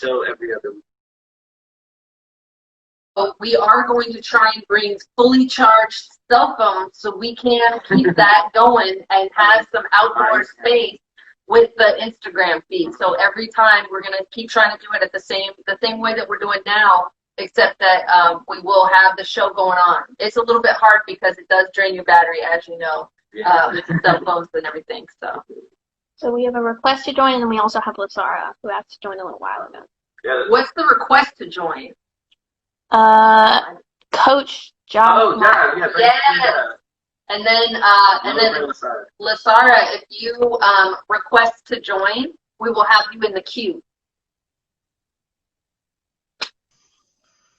until every other week. But we are going to try and bring fully charged cell phones so we can keep that going and have some outdoor space with the Instagram feed. So every time we're going to keep trying to do it at the same way that we're doing now, except that we will have the show going on. It's a little bit hard because it does drain your battery, as you know, with the cell phones and everything. So we have a request to join, and then we also have Lasara, who asked to join a little while ago. Yeah. What's the request to join? Coach John. Oh, yeah. Yes. And then Lasara, if you request to join, we will have you in the queue.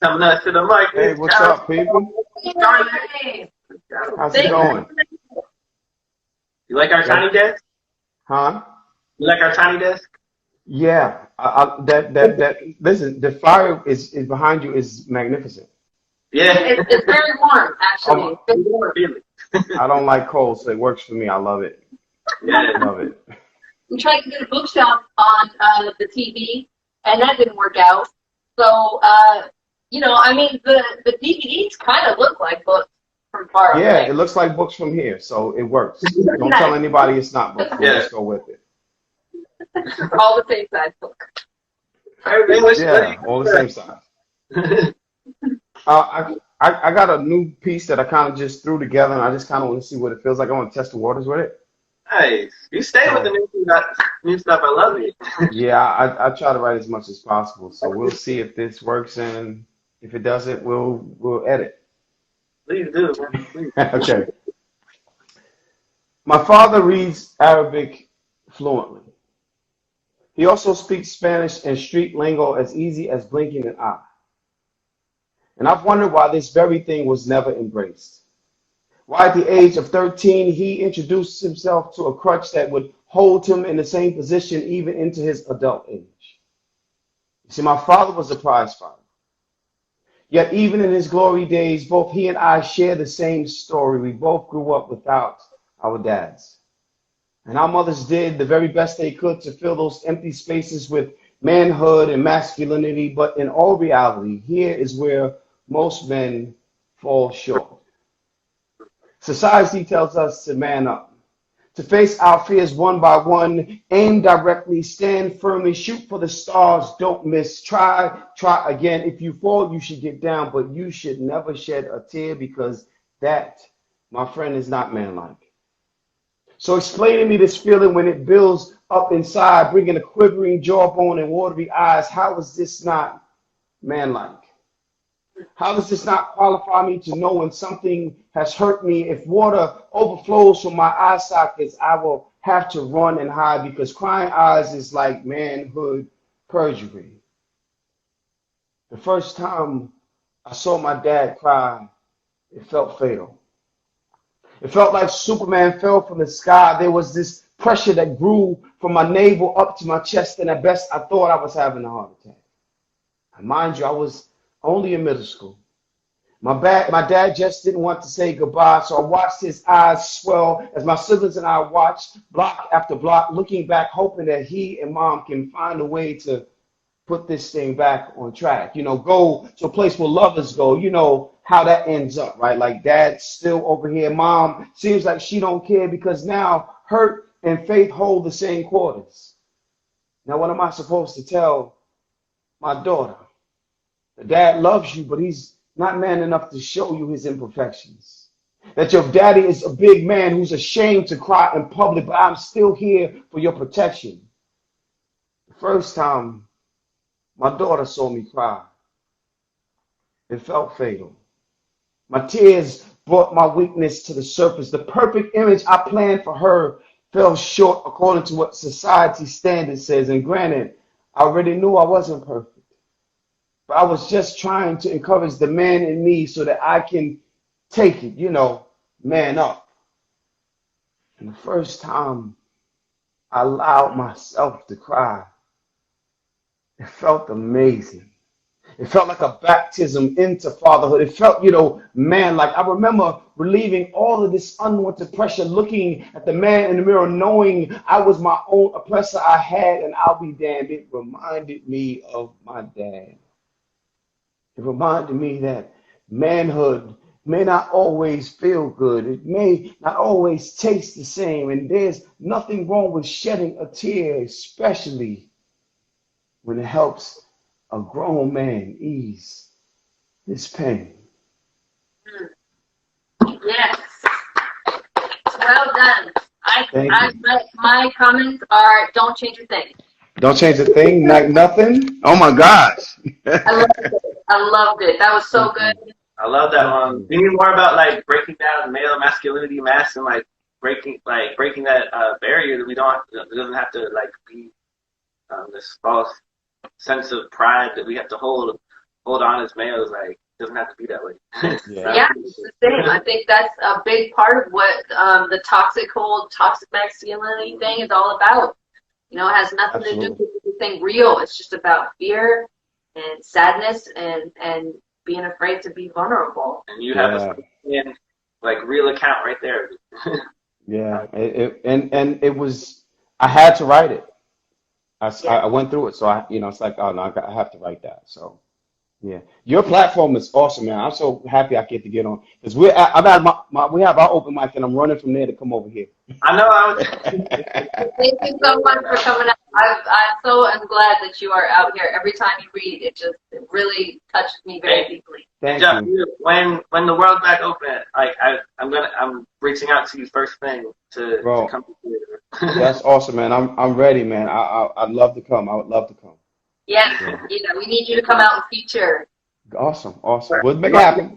Coming up to the mic. Hey, what's up, people? Hey. How's it going? You like our tiny desk? Huh? You like our tiny desk? Yeah. Listen, the fire is behind you is magnificent. Yeah. It's very warm, actually. I don't like cold, so it works for me. I love it. Yeah. I love it. We tried to get a bookshelf on the TV, and that didn't work out. So, I mean, the DVDs kind of look like books from far away. Yeah, it looks like books from here, so it works. Don't tell anybody it's not books. Yeah. Let's go with it. All the same size book. Yeah, all the same size. I got a new piece that I kind of just threw together, and I just kind of want to see what it feels like. I want to test the waters with it. Nice. You stay with the new stuff. I love it. Yeah, I try to write as much as possible. So we'll see if this works, and if it doesn't, we'll edit. Please do. Please. Okay. My father reads Arabic fluently. He also speaks Spanish and street lingo as easy as blinking an eye. And I've wondered why this very thing was never embraced. Why at the age of 13, he introduced himself to a crutch that would hold him in the same position even into his adult age. You see, my father was a prize fighter. Yet even in his glory days, both he and I share the same story. We both grew up without our dads. And our mothers did the very best they could to fill those empty spaces with manhood and masculinity. But in all reality, here is where most men fall short. Society tells us to man up, to face our fears one by one, aim directly, stand firmly, shoot for the stars, don't miss, try again. If you fall, you should get down, but you should never shed a tear, because that, my friend, is not manlike. So explain to me this feeling when it builds up inside, bringing a quivering jawbone and watery eyes. How is this not manlike? How does this not qualify me to know when something has hurt me? If water overflows from my eye sockets, I will have to run and hide, because crying eyes is like manhood perjury. The first time I saw my dad cry, it felt fatal. It felt like Superman fell from the sky. There was this pressure that grew from my navel up to my chest, and at best I thought I was having a heart attack. And mind you, I was only in middle school. My dad just didn't want to say goodbye, so I watched his eyes swell as my siblings and I watched block after block, looking back, hoping that he and mom can find a way to put this thing back on track. Go to a place where lovers go. You know how that ends up, right? Like dad's still over here. Mom seems like she don't care, because now hurt and faith hold the same quarters. Now, what am I supposed to tell my daughter? The dad loves you, but he's not man enough to show you his imperfections. That your daddy is a big man who's ashamed to cry in public, but I'm still here for your protection. The first time my daughter saw me cry, it felt fatal. My tears brought my weakness to the surface. The perfect image I planned for her fell short according to what society standards says. And granted, I already knew I wasn't perfect. But I was just trying to encourage the man in me so that I can take it, man up. And the first time I allowed myself to cry, it felt amazing. It felt like a baptism into fatherhood. It felt, man, like I remember relieving all of this unwanted pressure, looking at the man in the mirror, knowing I was my own oppressor. I had, and I'll be damned, it reminded me of my dad. It reminded me that manhood may not always feel good. It may not always taste the same. And there's nothing wrong with shedding a tear, especially when it helps a grown man ease his pain. Yes. Well done. Thank you. My comments are don't change a thing. Don't change a thing, like nothing. Oh my gosh. I loved it. I loved it. That was so good. I love that one. We need more about like breaking down male masculinity masks and like breaking that barrier that we don't. It doesn't have to like be this false sense of pride that we have to hold on as males. Like it doesn't have to be that way. Yeah, it's the same. I think that's a big part of what the toxic masculinity thing is all about. It has nothing to do with anything real. It's just about fear and sadness and being afraid to be vulnerable. And you have a real account right there. Yeah, and it was. I had to write it. I went through it, so it's like, oh no, I have to write that. So, yeah, your platform is awesome, man. I'm so happy I get to get on because we have our open mic, and I'm running from there to come over here. I know. Thank you so much for coming out. I'm glad that you are out here. Every time you read, it really touches me very deeply. Thank Jeff, you. when the world's back open, like I'm reaching out to you first thing to come to theater. That's awesome, man. I'm ready, man. I'd love to come. I would love to come. Yes, we need you to come out and feature. Awesome. We'll make it happen.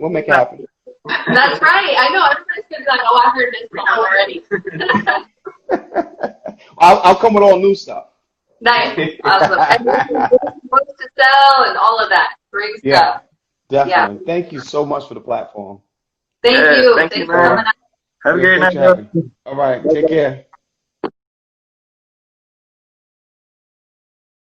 That's right. I know. Everybody's gonna be like, "Oh, I heard this song already." I'll come with all new stuff. Nice, awesome. And books to sell and all of that. Great stuff. Definitely. Yeah. Thank you so much for the platform. Thank you. Thank you, Thanks for coming out. Have a great night. All right. Take care.